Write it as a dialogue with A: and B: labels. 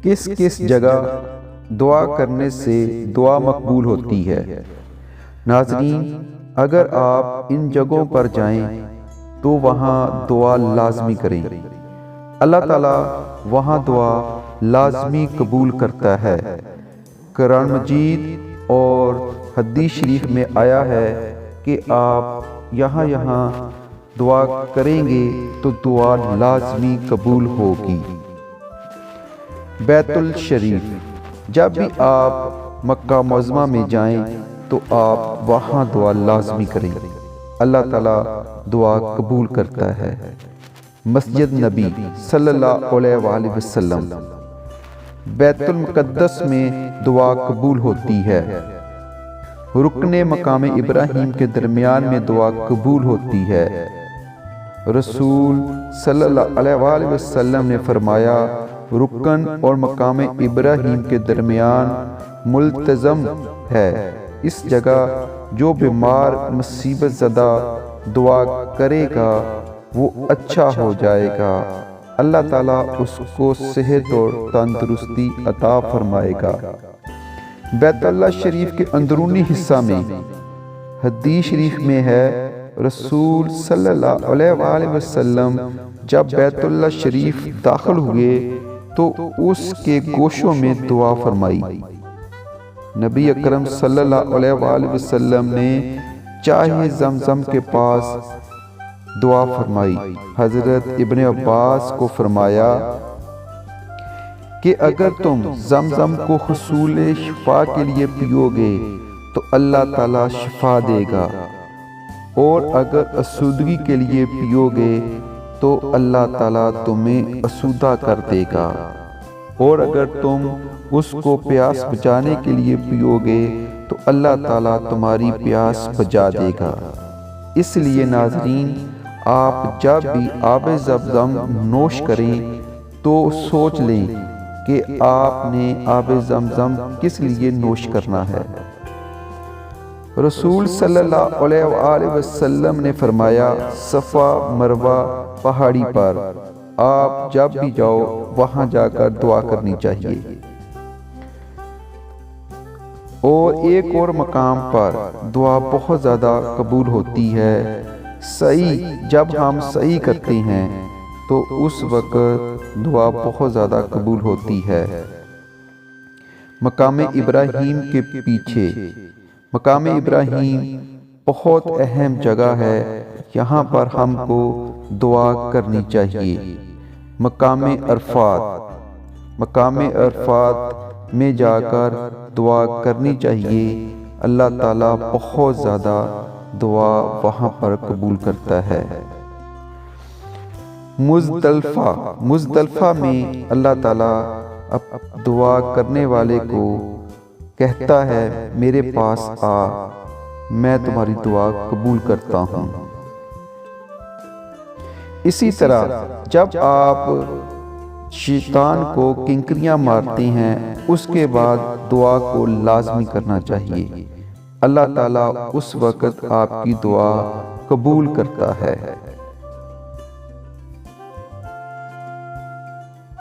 A: کس کس جگہ دعا کرنے سے دعا مقبول ہوتی ہے؟ ناظرین، اگر آپ ان جگہوں پر جائیں تو وہاں دعا لازمی کریں۔ اللہ تعالیٰ وہاں دعا لازمی قبول کرتا ہے۔ قرآن مجید اور حدیث شریف میں آیا ہے کہ آپ یہاں دعا کریں گے تو دعا لازمی قبول ہوگی۔ بیت الشریف، جب بھی آپ مکہ معظمہ میں جائیں تو آپ وہاں دعا لازمی کریں، اللہ تعالیٰ دعا قبول کرتا ہے۔ مسجد نبی صلی اللہ علیہ وآلہ وسلم، بیت المقدس میں دعا قبول ہوتی ہے۔ رکن مقام ابراہیم کے درمیان میں دعا قبول ہوتی ہے۔ رسول صلی اللہ علیہ وآلہ وسلم نے فرمایا، رکن اور مقام ابراہیم کے درمیان ملتزم ہے، اس جگہ جو بیمار مصیبت زدہ دعا کرے گا وہ اچھا ہو جائے گا، اللہ تعالیٰ اس کو صحت اور تندرستی عطا فرمائے گا۔ بیت اللہ شریف کے اندرونی حصہ میں حدیث شریف میں ہے، رسول صلی اللہ علیہ وآلہ وسلم جب بیت اللہ شریف داخل ہوئے تو اس کے گوشوں میں دعا فرمائی۔ نبی اکرم صلی اللہ علیہ وآلہ وسلم نے چاہے زمزم کے پاس دعا فرمائی۔ حضرت ابن عباس کو فرمایا کہ اگر تم زمزم کو حصول شفا کے لیے پیو گے تو اللہ تعالیٰ شفا دے گا، اور اگر اسودگی کے لیے پیو گے تو اللہ تعالیٰ تمہیں اسودہ کر دے گا، اور اگر تم اس کو پیاس بجانے کے لیے پیو گے تو اللہ تعالیٰ تمہاری پیاس بجا دے گا۔ اس لیے ناظرین، آپ جب بھی آب زمزم نوش کریں تو سوچ لیں کہ آپ نے آب زمزم کس لیے نوش کرنا ہے۔ رسول صلی اللہ علیہ وآلہ وسلم نے فرمایا، صفا مروہ پہاڑی پر آپ جب بھی جاؤ وہاں جا کر دعا کرنی چاہیے۔ اور ایک اور مقام پر دعا بہت زیادہ قبول ہوتی ہے، سعی، جب ہم سعی کرتے ہیں تو اس وقت دعا بہت زیادہ قبول ہوتی ہے۔ مقام ابراہیم کے پیچھے، مقام ابراہیم بہت اہم جگہ ہے، یہاں پر ہم کو دعا کرنی چاہیے۔ مقام عرفات، مقام عرفات میں جا کر دعا کرنی چاہیے، اللہ تعالیٰ بہت زیادہ دعا وہاں پر قبول کرتا ہے۔ مزدلفہ میں اللہ تعالیٰ دعا کرنے والے کو کہتا ہے، میرے پاس آ، میں تمہاری دعا قبول کرتا ہوں۔ اسی طرح جب آپ شیطان کو کنکریاں مارتے ہیں اس کے بعد دعا کو لازمی کرنا چاہیے، اللہ تعالیٰ اس وقت آپ کی دعا قبول کرتا ہے۔